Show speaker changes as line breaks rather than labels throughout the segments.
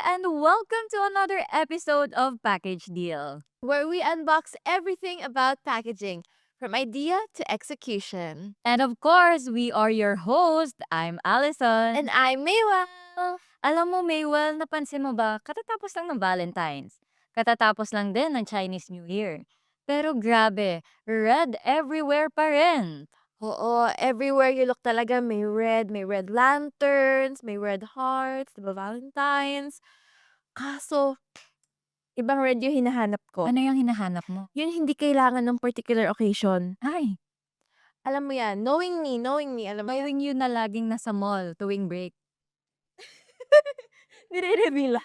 and welcome to another episode of Package Deal,
where we unbox everything about packaging, from idea to execution.
And of course, we are your host. I'm Allison.
And I'm Maywa.
Alam mo, Maywell, napansin mo ba, katatapos lang ng Valentine's. Katatapos lang din ng Chinese New Year. Pero grabe, red everywhere pa rin.
Oo, everywhere you look talaga may red lanterns, may red hearts, diba Valentine's. Kaso, ibang red yung hinahanap ko.
Ano yung hinahanap mo?
Yun hindi kailangan ng particular occasion.
Ay,
Alam mo yan, knowing me, alam mo yan.
knowing you na laging nasa mall tuwing break.
Nire-reveal.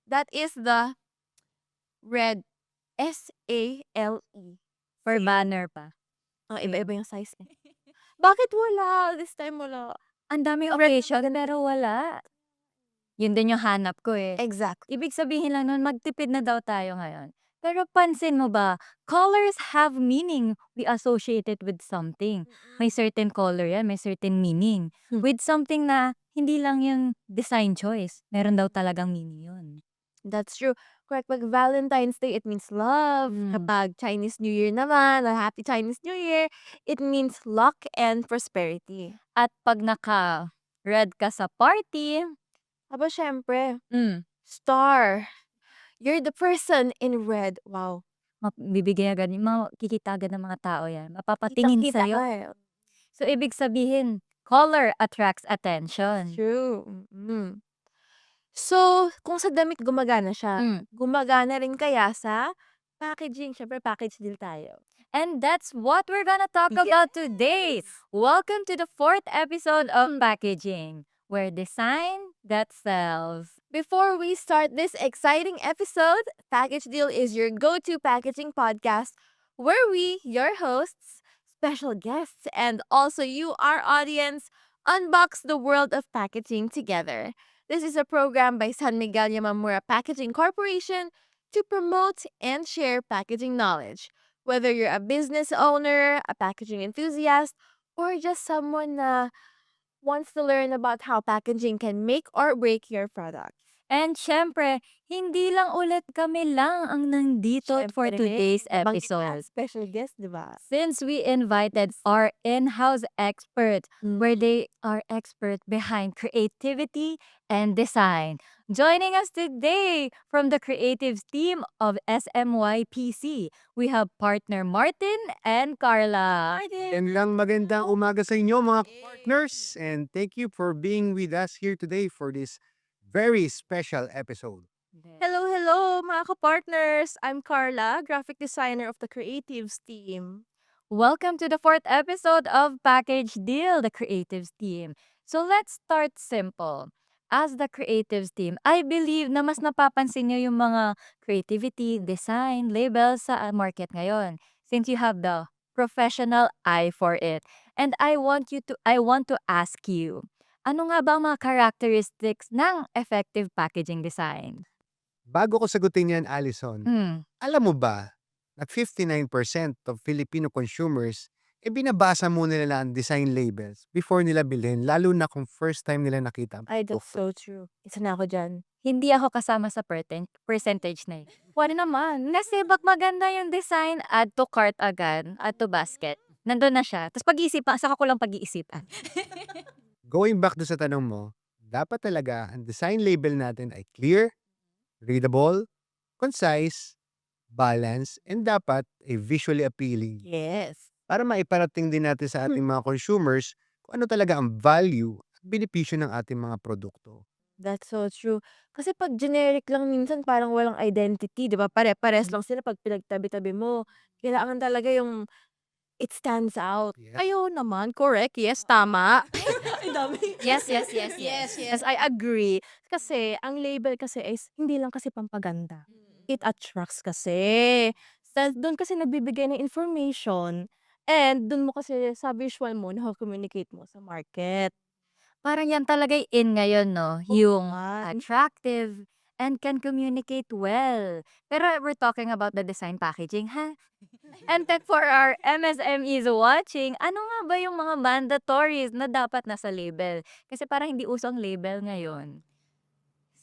That is the red S-A-L-E.
For banner pa.
Iba-iba yung size eh. Bakit wala? This time wala.
Ang daming
Red-
occasion pero wala. Yun din yung hanap ko eh.
Exactly.
Ibig sabihin lang nun, magtipid na daw tayo ngayon. Pero pansin mo ba, colors have meaning. We associate it with something. May certain color yan, may certain meaning.
Hmm.
With something na hindi lang yung design choice. Meron daw talagang meaning yun.
That's true. Correct. Pag Valentine's Day, it means love.
Mm.
Kapag Chinese New Year naman, a happy Chinese New Year, it means luck and prosperity.
At pag naka-red ka sa party,
Aba, syempre, star. You're the person in red. Wow.
bibigay agad, makikita agad ng mga tao yan. Mapapatingin
Kitang-kita
sa'yo.
ka eh.
So, ibig sabihin, color attracts attention.
True. So, kung sa damit gumagana siya, gumagana rin kaya sa packaging. Syempre, package deal tayo.
And that's what we're gonna talk about today. Welcome to the 4th episode of Packaging, where design that sells.
Before we start this exciting episode, Package Deal is your go-to packaging podcast where we, your hosts, special guests, and also you, our audience, unbox the world of packaging together. This is a program by San Miguel Yamamura Packaging Corporation to promote and share packaging knowledge. Whether you're a business owner, a packaging enthusiast, or just someone wants to learn about how packaging can make or break your product.
And syempre, hindi lang ulit kami lang ang nandito for
Syempre,
today's
banggit na,
episode.
special guest, di ba?
Since we invited our in-house expert, where they are expert behind creativity and design. Joining us today from the creatives team of SMYPC, we have partner Martin and Carla.
And lang magandang umaga sa inyo mga partners, and thank you for being with us here today for this very special episode.
Hello, mga ka-partners! I'm Carla, graphic designer of the creatives team.
Welcome to the 4th episode of Package Deal, the creatives team. So let's start simple. As the creatives team, I believe na mas napapansin niyo yung mga creativity, design, labels sa market ngayon. Since you have the professional eye for it. And I want to ask you, ano nga ba ang mga characteristics ng effective packaging design?
Bago ko sagutin yan, Allison, alam mo ba na 59% of Filipino consumers binabasa muna nila ang design labels before nila bilhin, lalo na kung first time nila nakita.
Ay, that's so true. Isa na ako dyan.
Hindi ako kasama sa percentage na yun. Wala naman. Kasi pag maganda yung design, add to cart agad, add to basket. Nandun na siya. Tapos pag-iisipan, saka ko lang pag-iisipan.
Going back do sa tanong mo, dapat talaga ang design label natin ay clear, readable, concise, balanced, and dapat ay visually appealing.
Yes.
Para maiparating din natin sa ating mga consumers kung ano talaga ang value at benepisyo ng ating mga produkto.
That's so true. Kasi pag generic lang minsan parang walang identity, di ba? Pare-pares lang sila pag pinagtabi-tabi mo. Kailangan talaga yung it stands out.
Yeah.
Ayaw naman, correct. Yes, tama.
Yes.
Yes, I agree. Kasi ang label kasi is hindi lang kasi pampaganda. It attracts kasi. Doon kasi nagbibigay ng information. And doon mo kasi sa visual mo, communicate mo sa market.
Parang yan talaga yung in ngayon, no? Yung
nga.
attractive and can communicate well. Pero we're talking about the design packaging, ha? And then for our MSMEs watching, ano nga ba yung mga mandatories na dapat nasa label? Kasi parang hindi uso ang label ngayon.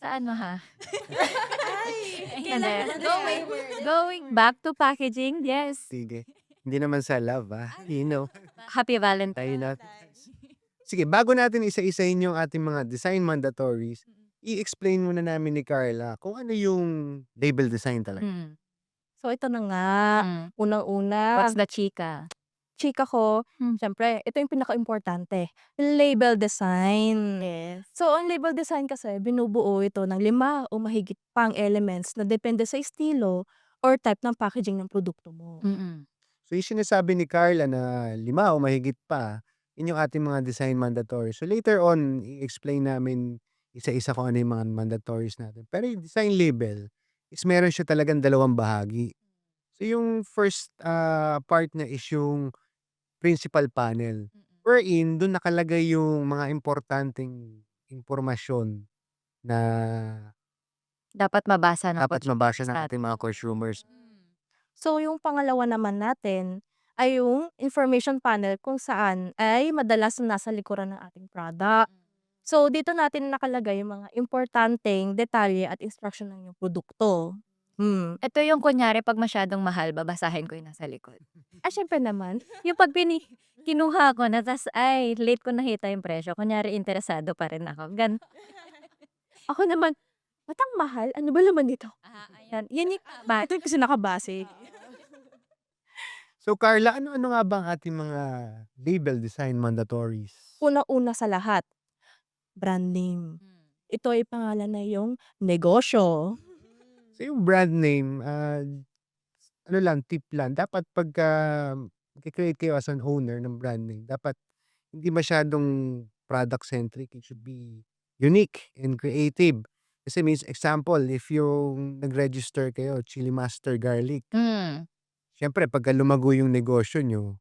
Sa ano ha?
Kailangan
Hindi.
na yan.
Going back to packaging, yes.
Sige. Hindi naman sa love, You know,
Happy Valentine.
tayo na. Sige, bago natin isa-isahin yung ating mga design mandatories, i-explain muna namin ni Carla kung ano yung label design talaga.
Mm.
So, ito na nga.
Mm.
Unang-una,
What's the chika?
chika ko,
Hmm.
syempre, ito yung pinaka-importante. Label design.
Yes.
So, ang label design kasi, binubuo ito ng 5 o mahigit pang elements na depende sa estilo or type ng packaging ng produkto mo.
Mm.
So, yung sinasabi ni Carla na 5 o mahigit pa, yun yung ating mga design mandatories. So, later on, i-explain namin isa-isa kung ano yung mga mandatories natin. Pero yung design label is meron siya talagang 2 bahagi. So, yung first part na is yung principal panel. Wherein, doon nakalagay yung mga importanteng impormasyon na
Dapat mabasa ng
dapat mabasa ng
consumers
ating mga consumers.
So, yung pangalawa naman natin ay yung information panel kung saan ay madalas nasa likuran ng ating product. So, dito natin nakalagay yung mga importanteng detalye at instruction ng iyong produkto.
Ito yung kunyari pag masyadong mahal, babasahin ko yung nasa likod.
Syempre naman,
Yung pag kinuha ko na tas ay late ko nakita yung presyo, kunyari interesado pa rin ako.
ako naman, matang mahal? Ano ba laman nito?
Ayan.
Yan yung ito yung kasi nakabase.
So, Carla, ano-ano nga ba ang ating mga label design mandatories?
Una-una sa lahat, brand name. Ito ay pangalan na yung negosyo.
So, yung brand name, ano lang, tip lang. Dapat pagka mag-create kayo as an owner ng brand name, dapat hindi masyadong product-centric. It should be unique and creative. Kasi means, example, if yung nag-register kayo, Chili Master Garlic,
Mm.
syempre, pagka lumago yung negosyo nyo,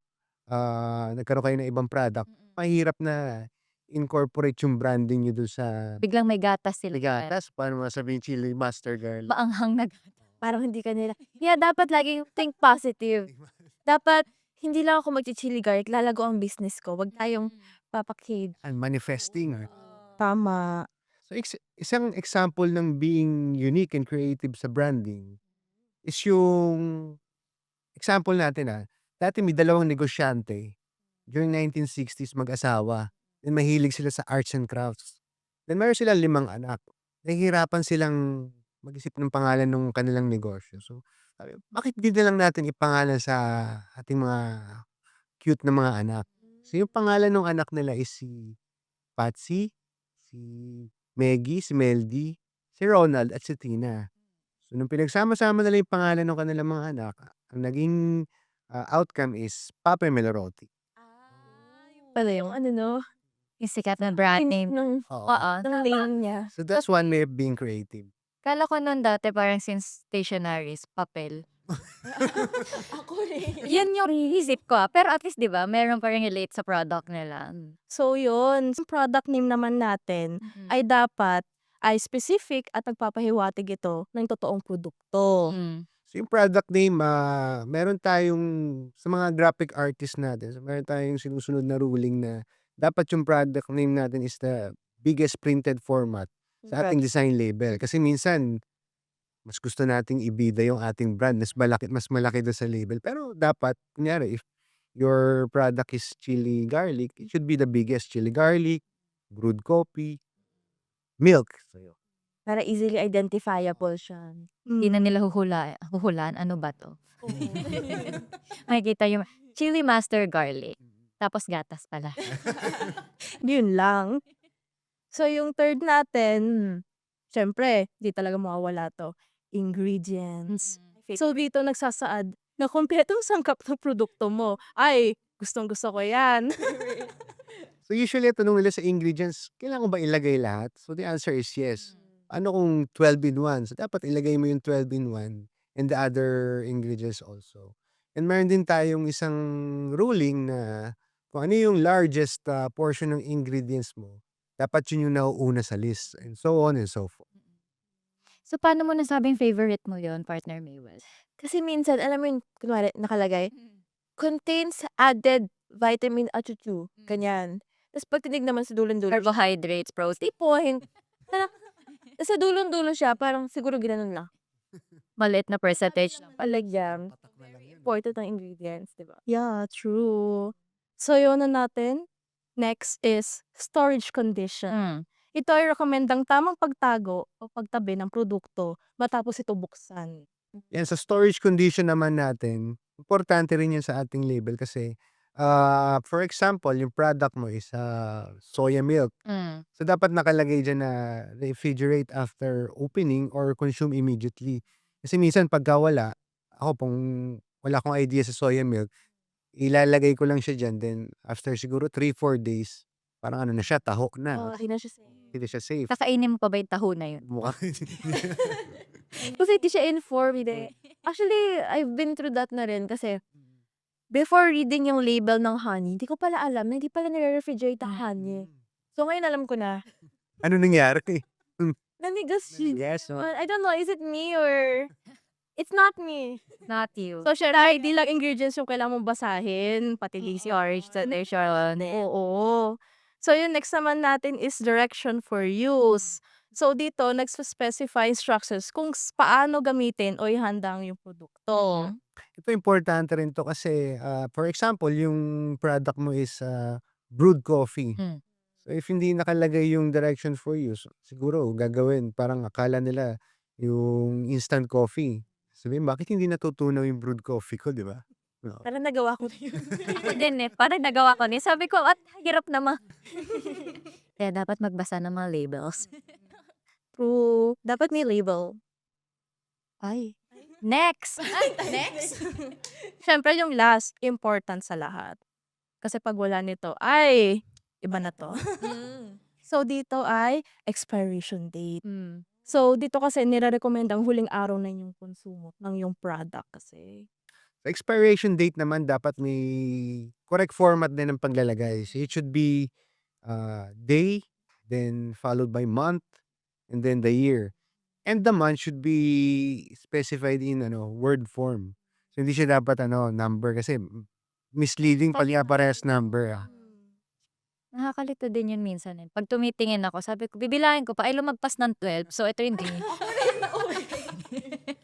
nagkaroon kayo ng ibang product, mahirap na incorporate yung branding nyo doon sa
Biglang may gatas sila.
gatas. Paano masabihin Chili Master Garlic?
Maanghang na
Parang hindi ka nila. Yeah, dapat laging think positive. Dapat, hindi lang ako mag-chili garlic, lalago ang business ko. Wag tayong papakid.
And manifesting.
Tama.
So, isang example ng being unique and creative sa branding is yung example natin dati may 2 negosyante during 1960s mag-asawa. Then mahilig sila sa arts and crafts. Then meron silang 5 anak. Nahihirapan silang mag-isip ng pangalan ng kanilang negosyo. So, sabi, bakit di na lang natin ipangalan sa ating mga cute na mga anak? So, yung pangalan ng anak nila is si Patsy, si Meggie, si Meldy, si Ronald, at si Tina. So, nung pinagsama-sama nila yung pangalan ng kanilang mga anak, ang naging outcome is Pape Melorotti.
Pala yung ano no?
yung sikat na brand name.
Nung
Oo.
name niya.
So, that's one way of being creative.
Kala ko nun dati parang since stationaries, papel.
Ako rin.
Yan yung isip ko. Pero at least, di ba, meron pa rin relate sa product nila.
So yun, yung product name naman natin ay dapat ay specific at nagpapahiwatig ito ng totoong produkto.
Mm.
So, yung product name, meron tayong, sa mga graphic artist natin, so meron tayong sinusunod na ruling na dapat yung product name natin is the biggest printed format sa ating design label. Kasi minsan, mas gusto nating ibida yung ating brand, mas malaki doon sa label. Pero dapat, kunyari, if your product is chili garlic, it should be the biggest chili garlic, brewed coffee, milk. So, yun.
Para easily identifiable siya.
Hindi na nila huhulaan, ano ba to? Makikita yung chili master garlic. Tapos gatas pala.
Yun lang. So yung third natin, syempre, di talaga mawawala to. Ingredients. So dito nagsasaad na kumpletong sangkap ng produkto mo. Ay, gustong-gusto ko yan.
So usually tanong nila sa ingredients, kailangan ko ba ilagay lahat? So the answer is yes. Ano kung 12 in 1? So dapat ilagay mo yung 12 in 1 and the other ingredients also. And meron din tayong isang ruling na kung ano yung largest portion ng ingredients mo, dapat yun yung nauuna sa list and so on and so forth.
So, paano mo nasabing favorite mo yon partner Maywell?
Kasi minsan, alam mo yung, kunwari, nakalagay, contains added vitamin achuchu. Ganyan. Tapos pag tinig naman sa dulan-dulan,
Carbohydrates, protein.
point. Sa dulong-dulo siya, parang siguro ginanon lang.
Maliit na percentage lang.
Palagyan.
Patak na lang yun.
Important ng ingredients, di ba?
Yeah, true. So, yun na natin. Next is storage condition.
Mm.
Ito ay rekomendang tamang pagtago o pagtabi ng produkto matapos ito buksan.
Yan, sa storage condition naman natin, importante rin yan sa ating label kasi, for example, yung product mo is soya milk.
Mm.
So, dapat nakalagay dyan na refrigerate after opening or consume immediately. Kasi minsan pagka wala, ako kung wala akong idea sa soya milk, ilalagay ko lang siya dyan, then after siguro 3-4 days, parang ano na siya, taho na.
Hindi na siya safe.
Hindi siya safe.
Kakainin mo pa ba yung taho na yun?
Mukha.
Kasi hindi siya informed eh. Actually, I've been through that na rin kasi before reading yung label ng honey, hindi ko pala alam na hindi pala nire-refrigerate ang honey. So ngayon alam ko na.
Ano nangyari?
Nanigas siya.
Yes, no?
I don't know, is it me or... It's not me.
Not you.
So, syempre, hindi lang ingredients yung kailangan mong basahin, pati
Storage condition.
Oo. So, yung next naman natin is direction for use. So, dito, nagspecify instructions kung paano gamitin o ihanda yung produkto.
Ito importante rin to kasi, for example, yung product mo is brewed coffee.
Mm.
So, if hindi nakalagay yung direction for use, siguro gagawin, parang akala nila yung instant coffee. Sabihin, bakit hindi natutunaw yung brewed coffee ko, di ba? No.
Parang nagawa ko na yun.
Ako din eh. Parang nagawa ko ni. Sabi ko, at hirap naman. Kaya dapat magbasa ng mga labels.
True. Dapat may label.
Ay. Next!
Next?
Syempre, yung last, important sa lahat. Kasi pag wala nito, ay, iba na to. So, dito ay expiration date.
Mm.
So, dito kasi nire-recommend ang huling araw na yung konsumo ng yung product kasi.
Sa expiration date naman, dapat may correct format din ng paglalagay. So, it should be day, then followed by month, and then the year. And the month should be specified in word form. So, hindi siya dapat number kasi misleading pali parehas number.
Nakakalito din yun minsan eh. Pag tumitingin ako, sabi ko, bibilangin ko pa, ay lumagpas ng 12. So, ito hindi.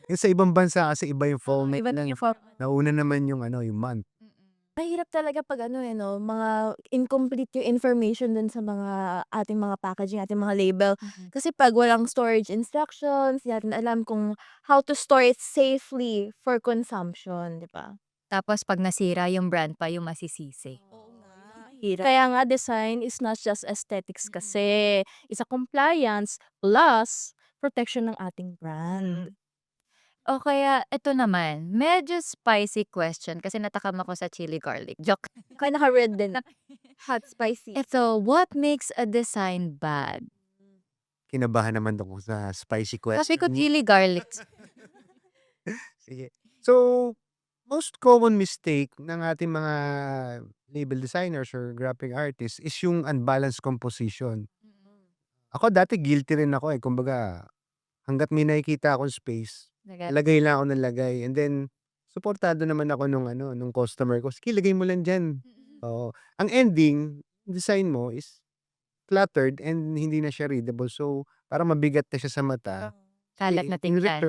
Yung sa ibang bansa kasi iba yung format
Iba
lang.
yung form.
Nauna naman yung yung month.
Mahirap talaga pag mga incomplete yung information dun sa mga ating mga packaging, ating mga label. Kasi pag walang storage instructions, hindi natin alam kung how to store it safely for consumption, di ba?
Tapos pag nasira yung brand pa, yung masisisi.
Hirap.
Kaya nga, design is not just aesthetics kasi. It's a compliance plus protection ng ating brand.
O kaya, ito naman, medyo spicy question kasi natakam ako sa chili garlic. Joke.
Kaya naka-red din. Hot, spicy.
Ito, what makes a design bad?
Kinabahan naman ako sa spicy question.
Sabi ko chili garlic.
Sige. So, most common mistake ng ating mga label designers or graphic artists is yung unbalanced composition. Ako dati guilty rin ako eh. Kumbaga, hanggat may nakikita akong space, lagay lang ako ng lagay. And then, supportado naman ako nung customer ko. Sige, lagay mo lang dyan. Oo. Ang ending, design mo is cluttered and hindi na siya readable. So, parang mabigat na siya sa mata.
Kalat na
In
tingnan.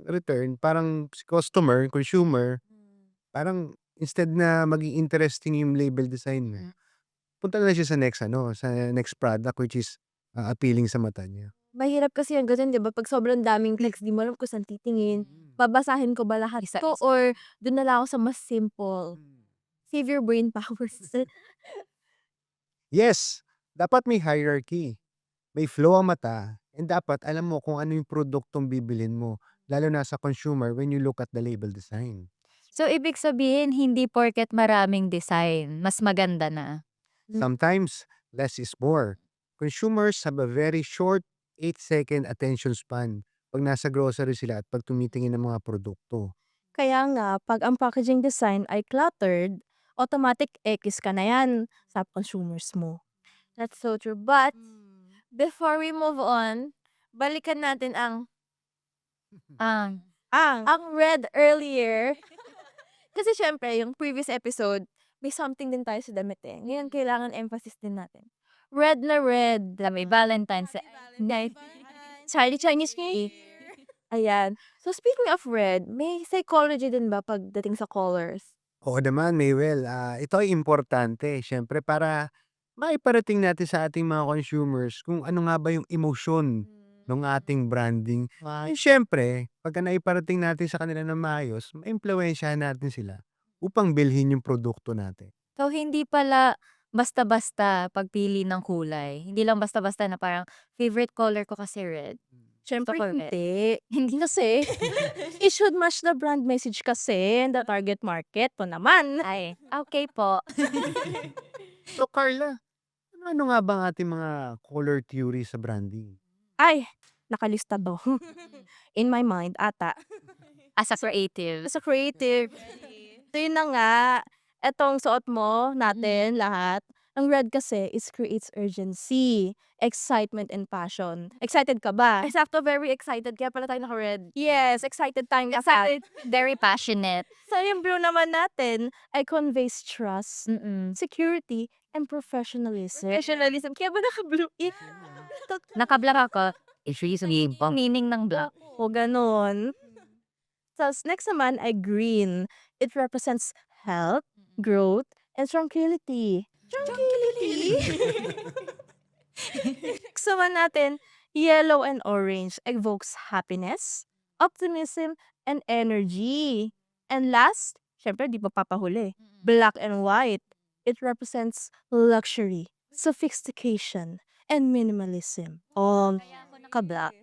return, parang si consumer, parang instead na maging interesting yung label design mo, punta na siya sa next product which is appealing sa mata niya.
Mahirap kasi yung ganun, di ba? Pag sobrang daming text, di mo alam kung saan titingin. Babasahin ko ba lahat
Isa-isa.
to or dun na lang ako sa mas simple. Save your brain powers.
Yes, dapat may hierarchy. May flow ang mata and dapat alam mo kung ano yung produktong bibilin mo. Lalo na sa consumer when you look at the label design.
So, ibig sabihin, hindi porket maraming design, mas maganda na.
Sometimes, less is more. Consumers have a very short 8-second attention span pag nasa grocery sila at pag tumitingin ng mga produkto.
Kaya nga, pag ang packaging design ay cluttered, automatic X ka na yan sa consumers mo.
That's so true. But, before we move on, balikan natin ang red earlier. Kasi syempre, yung previous episode, may something din tayo sa damit eh. Ngayon, kailangan emphasis din natin. Red na red.
May Valentine's night.
Chinese New Year. Ayan. So speaking of red, may psychology din ba pagdating sa colors?
Oo naman, Maywell. Ito ay importante. Siyempre, para maiparating natin sa ating mga consumers kung ano nga ba yung emosyon ng ating branding.
Wow.
Siyempre, pagka naiparating natin sa kanila ng maayos, maimpluwensyahan natin sila upang bilhin yung produkto natin.
So, hindi pala basta-basta pagpili ng kulay. Hindi lang basta-basta na parang favorite color ko kasi red.
Siyempre
Gusto ko red.
hindi.
Hindi kasi, it should match the brand message kasi and the target market po naman.
Ay, okay po.
So, Carla, ano nga ba ang ating mga color theory sa branding?
Ay, nakalista to. In my mind, ata.
As a creative.
As a creative. So yun na nga, etong suot mo natin lahat, ang red kasi is creates urgency, excitement, and passion. Excited ka ba?
I sakto very excited kaya pala tayo naka-red.
Yes, excited time lahat.
Excited. Very passionate.
So yung blue naman natin ay conveys trust,
Mm-mm.
security, and professionalism.
Professionalism. Kaya ba naka-blue?
Naka-black ako. It's usually meaning ng black.
O ganun. Tapos next naman ay green. It represents health, growth, and tranquility. Tranquility? Next naman natin, yellow and orange evokes happiness, optimism, and energy. And last, syempre di pa papahuli, black and white. It represents luxury, sophistication, and minimalism. All
Naka-black.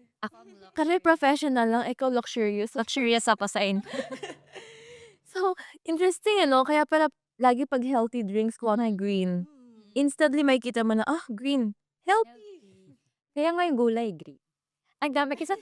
Kasi professional lang, ikaw luxurious.
Luxurious ako sa in.
So, interesting kaya pala lagi pag healthy drinks ko na green. Instantly makikita mo na, green. Healthy.
Kaya nga yung gulay, green. Ang dami kasi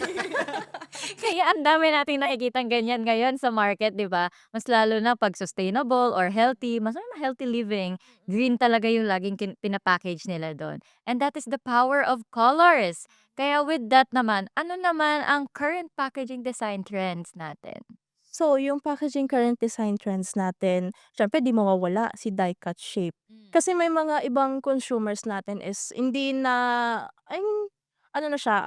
kaya ang dami nating nakikitang ganyan ngayon sa market, di ba? Mas lalo na pag sustainable or healthy, mas na healthy living, green talaga yung laging pinapackage nila doon. And that is the power of colors. Kaya with that naman, ano naman ang current packaging design trends natin?
So, yung packaging current design trends natin, syempre di mawawala si die-cut shape. Kasi may mga ibang consumers natin is hindi na, ay, ano na siya,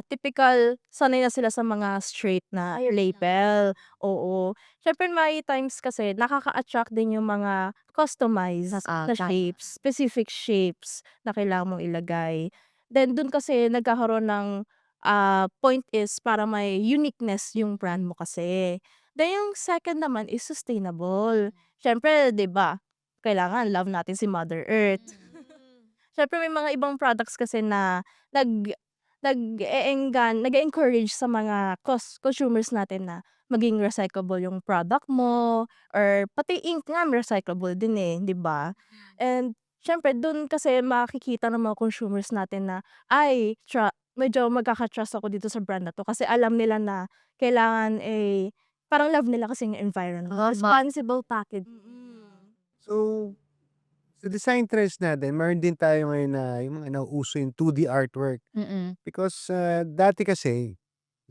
typical, sanay na sila sa mga straight na label. Oo. Syempre may times kasi nakaka-attract din yung mga customized na
tama.
shapes, specific shapes na kailangan mong ilagay. Then, dun kasi nagkakaroon ng point is para may uniqueness yung brand mo kasi. Then yung second naman is sustainable. Siyempre, 'di ba? Kailangan love natin si Mother Earth. Siyempre may mga ibang products kasi na nag-e-encourage sa mga consumers natin na maging recyclable yung product mo or pati ink nga recyclable din 'di ba? And siyempre dun kasi makikita ng mga consumers natin na ay medyo magkaka-trust ako dito sa brand na 'to kasi alam nila na kailangan parang love nila kasi yung environment.
Responsible package.
So, sa design trends natin, meron din tayo ngayon na yung mga nauuso yung 2D artwork.
Mm-mm.
Because dati kasi,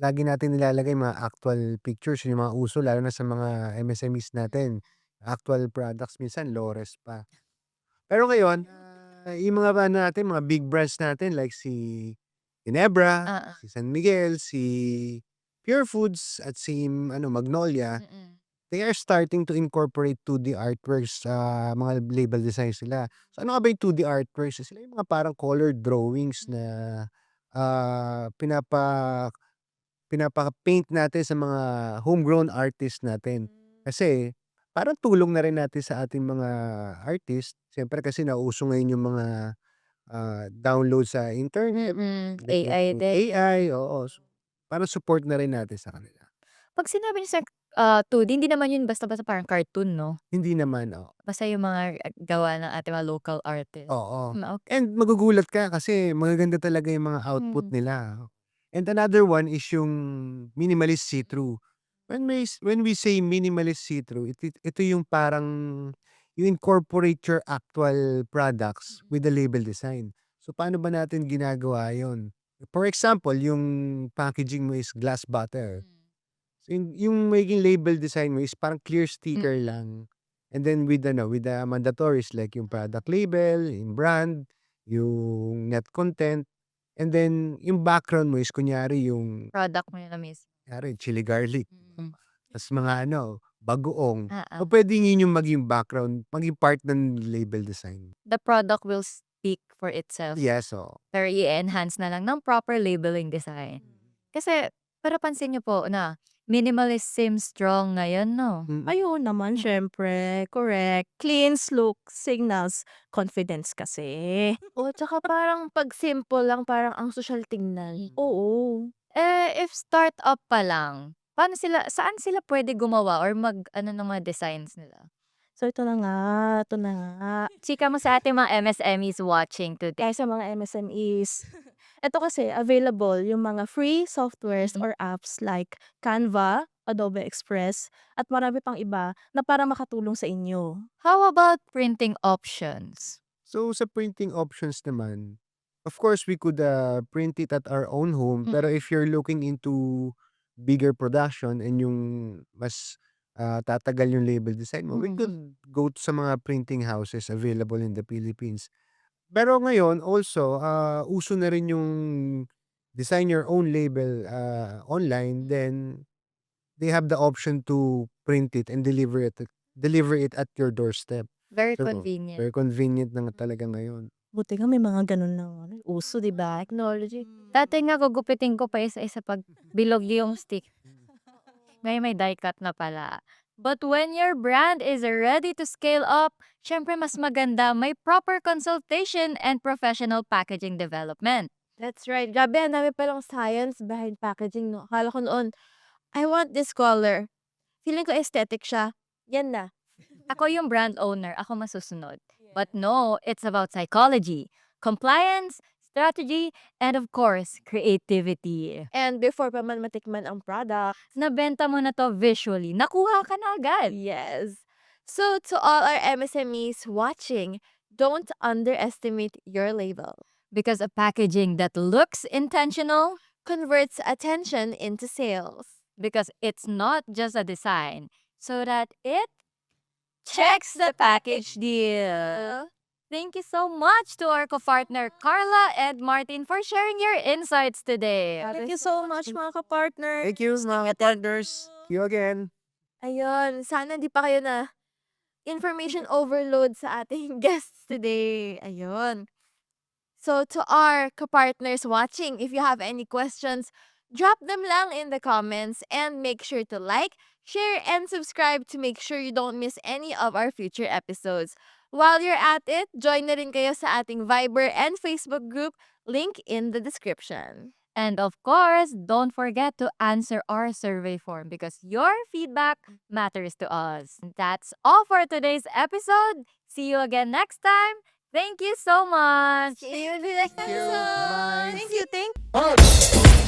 lagi natin nilalagay mga actual pictures, yung mga uso, lalo na sa mga MSMEs natin. Actual products, minsan lores pa. Pero ngayon, yung mga natin, mga big brands natin like si Ginebra, si San Miguel, si Pure Foods, at si Magnolia, they are starting to incorporate 2D artworks sa mga label designs nila. So, ano nga ba yung 2D artworks? Sila yung mga parang colored drawings na pinapa-paint natin sa mga homegrown artists natin. Kasi, parang tulong na rin natin sa ating mga artists. Siyempre kasi nauso ngayon yung mga download sa internet.
AI din.
AI, oo. So, para support na rin natin sa kanila.
Pag sinabi niyo sa 2D, hindi naman yun basta-basta parang cartoon, no?
Hindi naman, oo.
Basta yung mga gawa ng ating mga local artists.
Oo.
Okay.
And magugulat ka kasi magaganda talaga yung mga output nila. And another one is yung minimalist see-through. When we say minimalist see-through, ito yung parang you incorporate your actual products with the label design. So, paano ba natin ginagawa yon? For example, yung packaging mo is glass bottle. So, yung magiging label design mo is parang clear sticker lang. And then with the mandatories like yung product label, yung brand, yung net content, And then, yung background mo is kunyari yung
Product mo yun na mismo.
kunyari chili garlic.
Mm.
Tas mga bagoong.
Oo.
So, pwedeng yun yung maging background, maging part ng label design.
The product will speak for itself.
Yes, oo.
Pero i-enhance na lang ng proper labeling design. Kasi, pero pansin niyo po na minimalist seems strong ngayon, no?
Ayun naman, syempre. Correct. Clean look signals confidence kasi.
O, tsaka parang pag simple lang, parang ang social tingnan.
Oo.
If startup pa lang, saan sila pwede gumawa or ng mga designs nila?
So, ito na nga.
Chika mo sa ating mga MSMEs watching today.
Kaya sa mga MSMEs, ito kasi available yung mga free softwares or apps like Canva, Adobe Express, at marami pang iba na para makatulong sa inyo.
How about printing options?
So, sa printing options naman, of course, we could print it at our own home. Pero if you're looking into bigger production and yung mas tatagal yung label design mo, we could go to sa mga printing houses available in the Philippines. Pero ngayon, also, uso na rin yung design your own label online. Then, they have the option to print it and deliver it at your doorstep.
Very
So,
convenient.
very convenient na nga talaga ngayon.
Buti nga may mga ganun na uso, di ba?
Technology.
Dati nga gugupitin ko pa isa-isa pag bilog yung stick. Ngayon may die cut na pala. But when your brand is ready to scale up, syempre mas maganda may proper consultation and professional packaging development.
That's right. Grabe, ang dami palang science behind packaging, no? Akala ko noon, I want this color. Feeling ko aesthetic siya. Yan na.
Ako yung brand owner, ako masusunod. But no, it's about psychology, compliance, strategy, and of course, creativity.
And before pa man matikman ang product,
Nabenta mo na to visually, nakuha ka na agad.
yes. So, to all our MSMEs watching, don't underestimate your label.
Because a packaging that looks intentional,
Converts attention into sales.
because it's not just a design, so that it checks the package deal. Thank you so much to our co-partner Carla and Martin for sharing your insights today.
Thank you so much, mga kapartner.
Thank you, mga partners. See you again.
Ayun, sana di pa kayo na information overload sa ating guests today. Ayun. So, to our kapartners watching, if you have any questions, drop them lang in the comments and make sure to like, share, and subscribe to make sure you don't miss any of our future episodes. While you're at it, join na rin kayo sa ating Viber and Facebook group, link in the description.
And of course, don't forget to answer our survey form because your feedback matters to us. That's all for today's episode. See you again next time. Thank you so much.
See you in the next
Thank you.
episode.
Bye.
Thank you.